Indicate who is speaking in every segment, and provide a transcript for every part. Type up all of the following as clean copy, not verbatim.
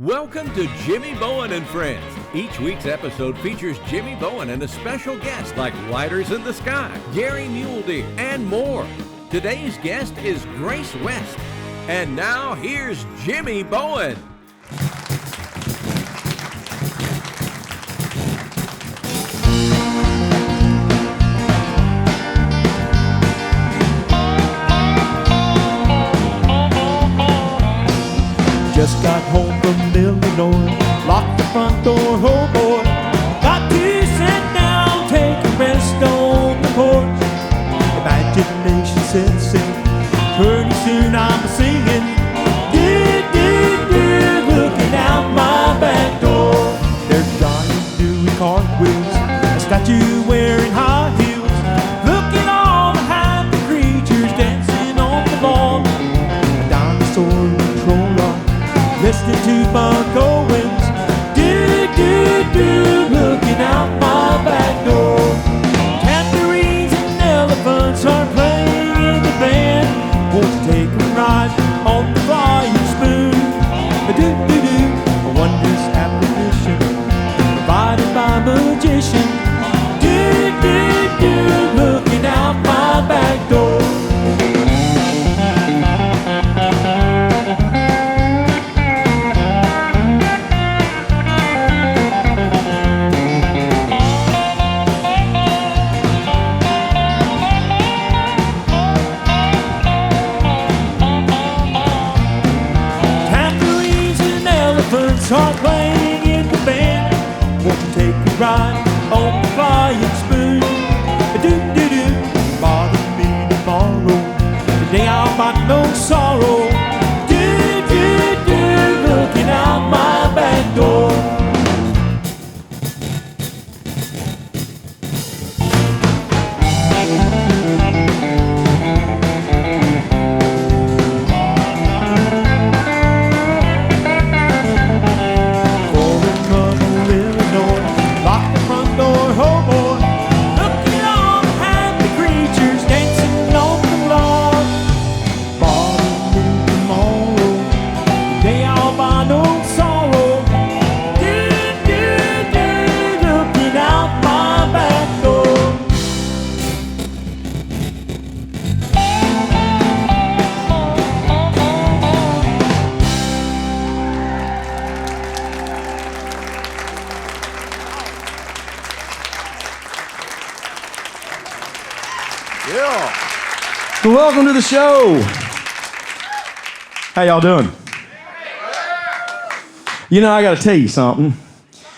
Speaker 1: Welcome to Jimmy Bowen and Friends. Each week's episode features Jimmy Bowen and a special guest like Lighters in the Sky, Gary Muledeer, and more. Today's guest is Grace West. And now here's Jimmy Bowen.
Speaker 2: Just got home from Illinois, locked the front door, oh boy. Got to sit down, take a rest on the porch. Imagination said sing, pretty soon I'm singing. Looking out my back door. There's Johnny doing cartwheels, a statue wearing high heels. Look at all the happy creatures dancing on the lawn. A dinosaur controller, listening to Buck Owens. Looking out my back door. Tambourines and elephants are playing in the band. Won't you take a ride on the flying spoon? A wondrous apparition provided by a magician. Looking out my back door. Are playing in the band. Won't you take a ride on the flying spoon? Bother me tomorrow. Today I'll find no sorrow. Looking out my back door.
Speaker 3: So welcome to the show. How y'all doing? You know, I got to tell you something.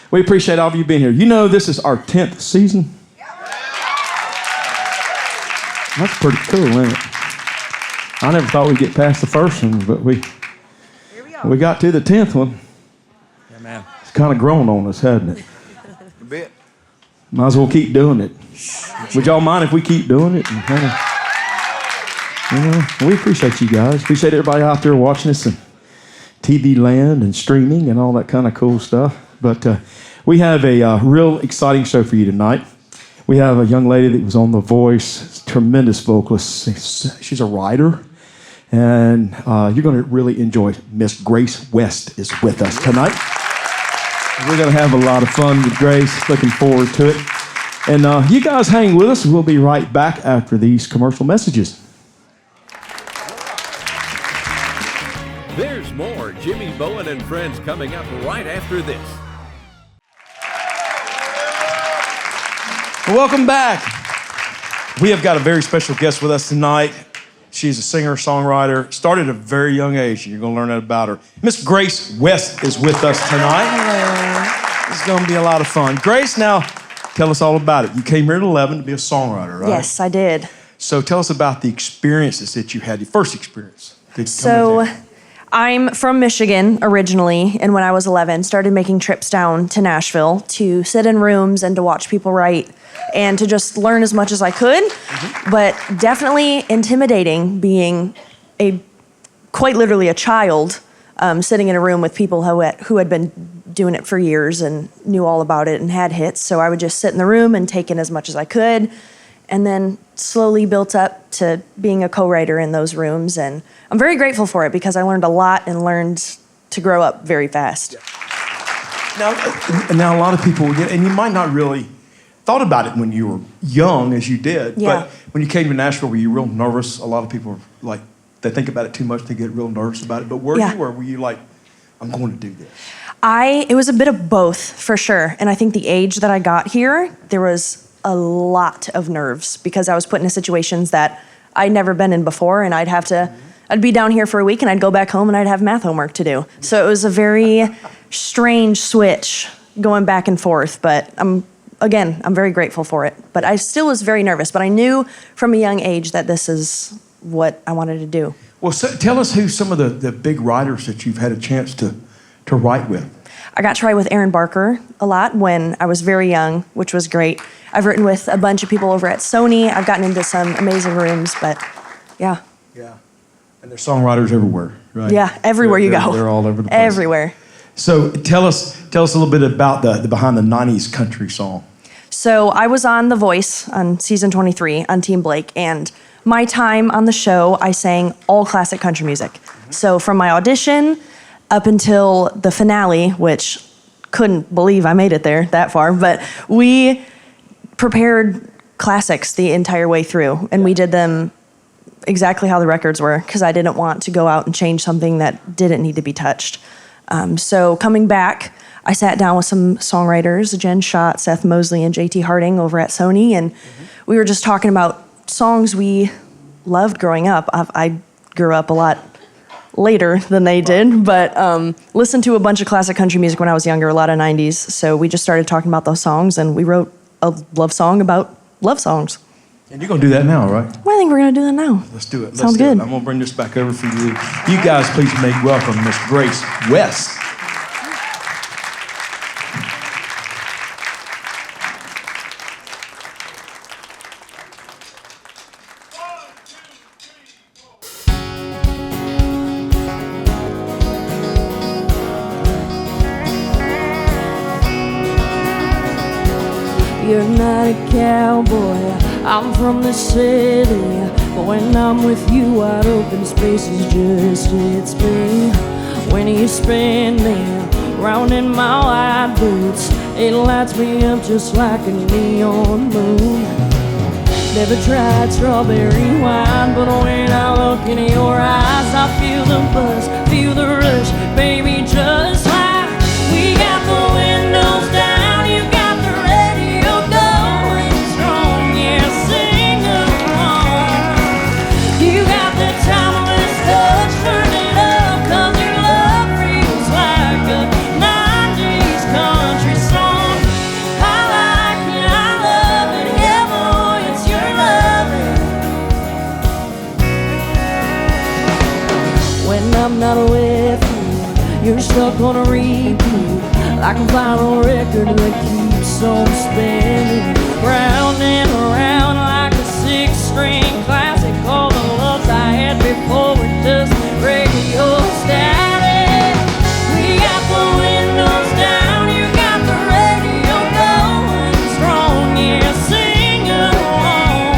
Speaker 3: We appreciate all of you being here. You know, this is our 10th season. That's pretty cool, isn't it? I never thought we'd get past the first one, but we got to the 10th one.
Speaker 4: Yeah, man.
Speaker 3: It's kind of grown on us, hasn't it?
Speaker 4: A bit.
Speaker 3: Might as well keep doing it. Would y'all mind if we keep doing it? And kind of, you know, we appreciate you guys. Appreciate everybody out there watching us in TV land and streaming and all that kind of cool stuff. But we have a real exciting show for you tonight. We have a young lady that was on The Voice, tremendous vocalist. She's a writer. And you're going to really enjoy Miss Grace West is with us tonight. We're going to have a lot of fun with Grace. Looking forward to it. And you guys hang with us. We'll be right back after these commercial messages.
Speaker 1: There's more Jimmy Bowen and Friends coming up right after this.
Speaker 3: Welcome back. We have got a very special guest with us tonight. She's a singer-songwriter, started at a very young age, and you're going to learn that about her. Miss Grace West is with us tonight. Hello. It's going to be a lot of fun. Grace, now, tell us all about it. You came here at 11 to be a songwriter, right?
Speaker 5: Yes, I did.
Speaker 3: So tell us about the experiences that you had, your first experience.
Speaker 5: So I'm from Michigan originally, and when I was 11, started making trips down to Nashville to sit in rooms and to watch people write and to just learn as much as I could, but definitely intimidating being quite literally a child sitting in a room with people who had been doing it for years and knew all about it and had hits. So I would just sit in the room and take in as much as I could, and then slowly built up to being a co-writer in those rooms. And I'm very grateful for it because I learned a lot and learned to grow up very fast.
Speaker 3: Now a lot of people, and you might not really thought about it when you were young as you did, but when you came to Nashville, were you real nervous? A lot of people are like, they think about it too much, they get real nervous about it. But were you like, I'm going to do this?
Speaker 5: It was a bit of both, for sure. And I think the age that I got here, there was a lot of nerves because I was put into situations that I'd never been in before, and I'd be down here for a week and I'd go back home and I'd have math homework to do. So it was a very strange switch going back and forth, but I'm very grateful for it. But I still was very nervous, but I knew from a young age that this is what I wanted to do.
Speaker 3: Well, so tell us who some of the big writers that you've had a chance to write with.
Speaker 5: I got to write with Aaron Barker a lot when I was very young, which was great. I've written with a bunch of people over at Sony. I've gotten into some amazing rooms, but yeah.
Speaker 3: Yeah. And there's songwriters everywhere, right?
Speaker 5: Yeah, everywhere you go.
Speaker 3: They're all over the place.
Speaker 5: Everywhere.
Speaker 3: So tell us a little bit about the behind the 90s country song.
Speaker 5: So I was on The Voice on season 23 on Team Blake, and my time on the show, I sang all classic country music. Mm-hmm. So from my audition up until the finale, which couldn't believe I made it there that far, but we prepared classics the entire way through, and we did them exactly how the records were because I didn't want to go out and change something that didn't need to be touched. So coming back, I sat down with some songwriters, Jen Schott, Seth Mosley, and JT Harding over at Sony, and we were just talking about songs we loved growing up. I grew up a lot later than they did, but listened to a bunch of classic country music when I was younger, a lot of 90s. So we just started talking about those songs, and we wrote a love song about love songs.
Speaker 3: And you're going to do that now, right?
Speaker 5: Well, I think we're going to do that now.
Speaker 3: Let's do it.
Speaker 5: Sounds good.
Speaker 3: I'm going to bring this back over for you. You guys, please make welcome Miss Grace West.
Speaker 6: You're not a cowboy, I'm from the city, but when I'm with you, wide open spaces just hits me. When you spin me round in my white boots, it lights me up just like a neon moon. Never tried strawberry wine, but when I look in your eyes, I feel the buzz, feel the rush, baby, just like we got the windows down. I'm not with you, you're stuck on a repeat, like a vinyl record that keeps on spinning, round and around like a six-string classic. All the loves I had before were just radio static. We got the windows down, you got the radio going strong, yeah, sing along.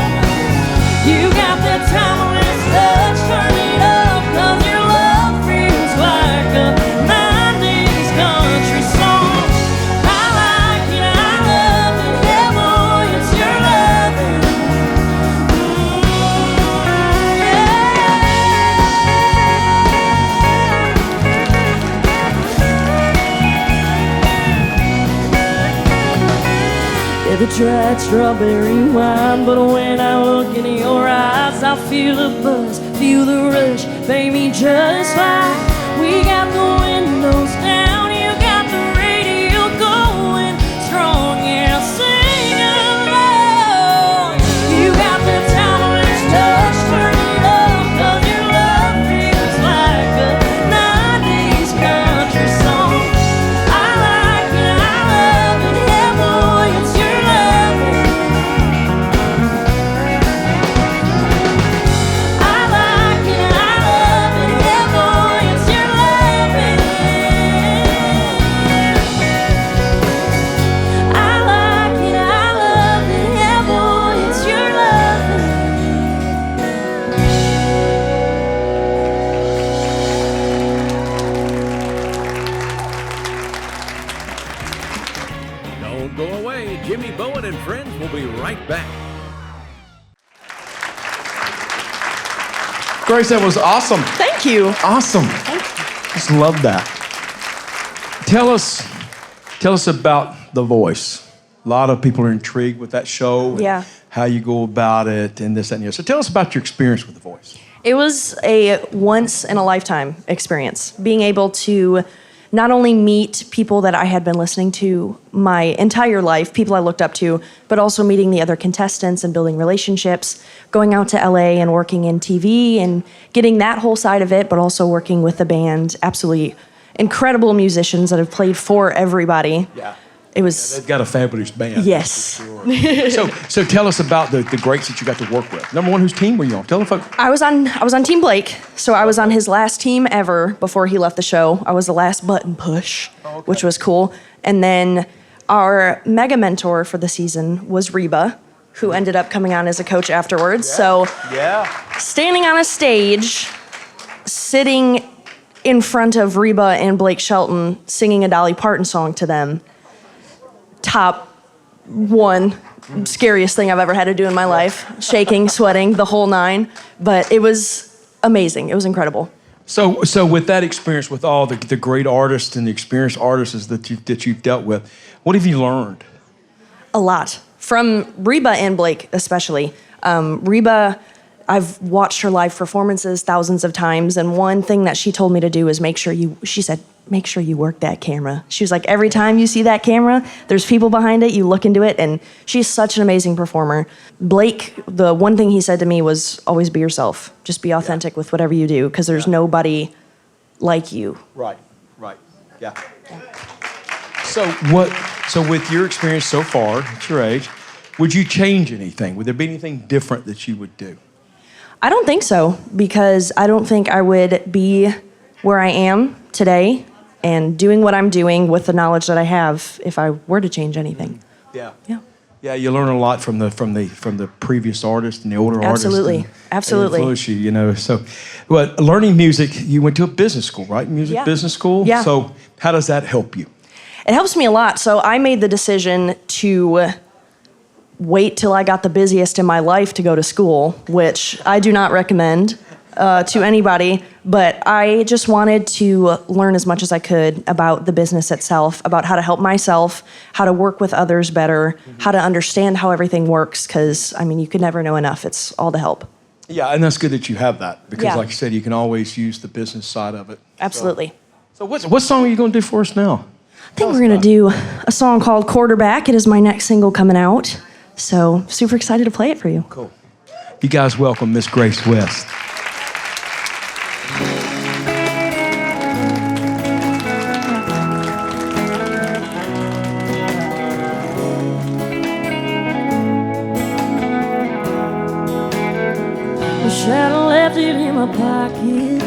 Speaker 6: You got that timeless touch, turn it up, 'cause your love feels like a 90s country song. I like it, I love it, yeah boy, it's your loving. Never tried strawberry wine, but when I look in your eyes, I feel the buzz, feel the rush, baby, just like we got the windows down, you got the radio going strong, yeah, sing along. You got the timeless touch, turn it up, 'cause your love feels like a 90s country song. I like it, I love it, yeah boy, it's your loving. I like it, I love it, yeah boy, it's your loving.
Speaker 1: go away. Jimmy Bowen and friends will be right back.
Speaker 3: Grace, that was awesome.
Speaker 5: Thank you.
Speaker 3: Awesome. Just love that. Tell us about The Voice. A lot of people are intrigued with that show.
Speaker 5: Yeah.
Speaker 3: How you go about it and this, that, and the other. So tell us about your experience with The Voice.
Speaker 5: It was a once-in-a-lifetime experience, being able to not only meet people that I had been listening to my entire life, people I looked up to, but also meeting the other contestants and building relationships, going out to LA and working in TV and getting that whole side of it, but also working with the band. Absolutely incredible musicians that have played for everybody.
Speaker 3: Yeah.
Speaker 5: It was...
Speaker 3: They've got a fabulous band.
Speaker 5: Yes.
Speaker 3: For sure. so tell us about the greats that you got to work with. Number one, whose team were you on? Tell the folks.
Speaker 5: I was on Team Blake, so I was on his last team ever before he left the show. I was the last button push, which was cool. And then our mega mentor for the season was Reba, who ended up coming on as a coach afterwards. So standing on a stage, sitting in front of Reba and Blake Shelton, singing a Dolly Parton song to them, top one scariest thing I've ever had to do in my life. Shaking, sweating, the whole nine. But it was amazing. It was incredible.
Speaker 3: So with that experience, with all the great artists and the experienced artists that you've dealt with, what have you learned?
Speaker 5: A lot. From Reba and Blake, especially. Reba, I've watched her live performances thousands of times, and one thing that she told me to do is make sure you work that camera. She was like, every time you see that camera, there's people behind it, you look into it, and she's such an amazing performer. Blake, the one thing he said to me was, always be yourself. Just be authentic with whatever you do, because there's nobody like you.
Speaker 3: Right, yeah. So with your experience so far, at your age, would you change anything? Would there be anything different that you would do?
Speaker 5: I don't think so, because I don't think I would be where I am today and doing what I'm doing with the knowledge that I have if I were to change anything.
Speaker 3: Yeah, you learn a lot from the previous artists and the older
Speaker 5: Absolutely.
Speaker 3: artists.
Speaker 5: Absolutely.
Speaker 3: They influence you, you know. So, but learning music, you went to a business school, right? Music business school.
Speaker 5: Yeah.
Speaker 3: So how does that help you?
Speaker 5: It helps me a lot. So I made the decision to wait till I got the busiest in my life to go to school, which I do not recommend to anybody, but I just wanted to learn as much as I could about the business itself, about how to help myself, how to work with others better, how to understand how everything works, because, I mean, you could never know enough. It's all to help.
Speaker 3: Yeah, and that's good that you have that, because like you said, you can always use the business side of it.
Speaker 5: Absolutely.
Speaker 3: So what song are you going to do for us now?
Speaker 5: I think we're going to do a song called Quarterback. It is my next single coming out. So super excited to play it for you.
Speaker 3: Cool. You guys welcome Miss Grace West.
Speaker 6: Wish I'd have left it in my pocket.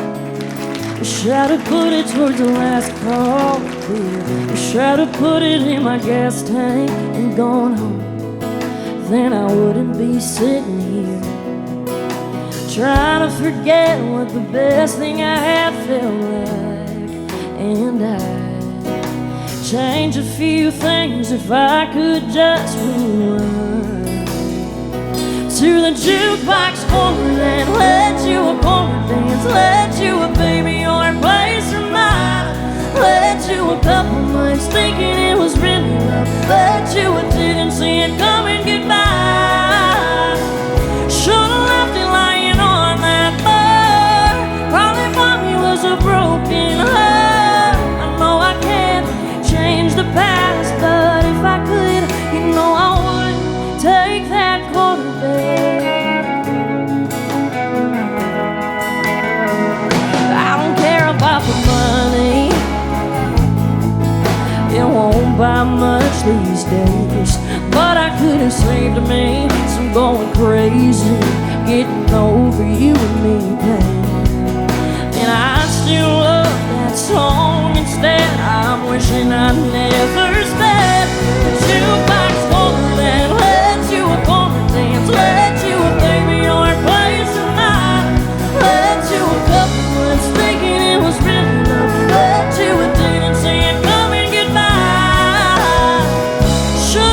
Speaker 6: Wish I'd have put it towards the last call. Wish I'd have put it in my gas tank and gone home. Then I wouldn't be sitting here trying to forget what the best thing I had felt like. And I'd change a few things if I could just rewind to the jukebox corner and let you a corner dance, let you a baby your place or mine, let you a couple months thinking it was really love, let you a didn't see it coming goodbye. Should've left it lying on that bar. Probably thought me was a broken heart. I know I can't change the past, but if I could, you know I would take that quarterback. I don't care about the money, it won't buy much these days, but I could have saved me some going crazy, getting over you and me, babe. And I still love that song instead. I'm wishing I never spent the jukebox corner that let you a corner dance, let you a baby your place tonight, let you a couple months thinking it was really love, let you a didn't see it coming goodbye. Should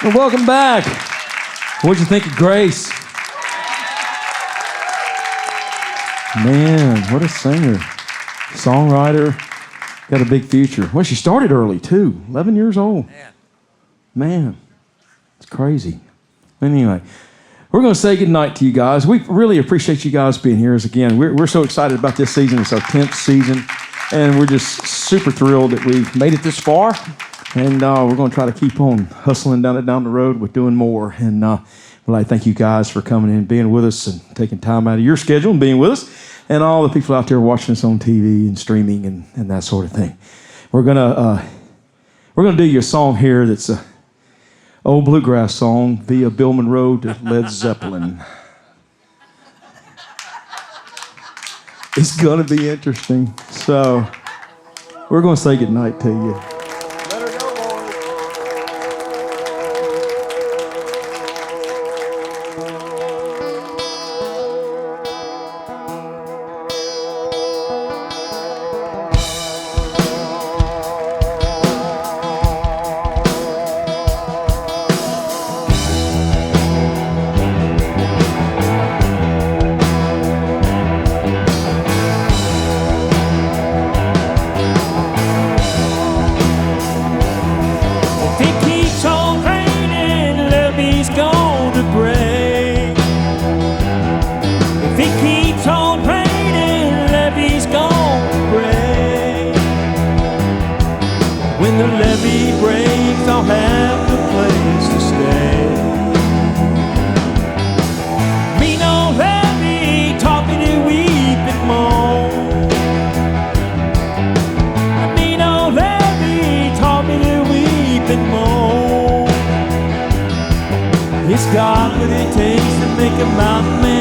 Speaker 3: Well, welcome back. What'd you think of Grace? Man, what a singer. Songwriter. Got a big future. Well, she started early, too. 11 years old. Man, it's crazy. Anyway, we're going to say goodnight to you guys. We really appreciate you guys being here. Again, we're so excited about this season. It's our 10th season, and we're just super thrilled that we've made it this far. And we're going to try to keep on hustling down the road with doing more. And I thank you guys for coming in, being with us, and taking time out of your schedule and being with us. And all the people out there watching us on TV and streaming and that sort of thing. We're gonna do you a song here that's a old bluegrass song via Bill Monroe to Led Zeppelin. It's gonna be interesting. So we're gonna say goodnight to you.
Speaker 2: It's got what it takes to make a mountain man.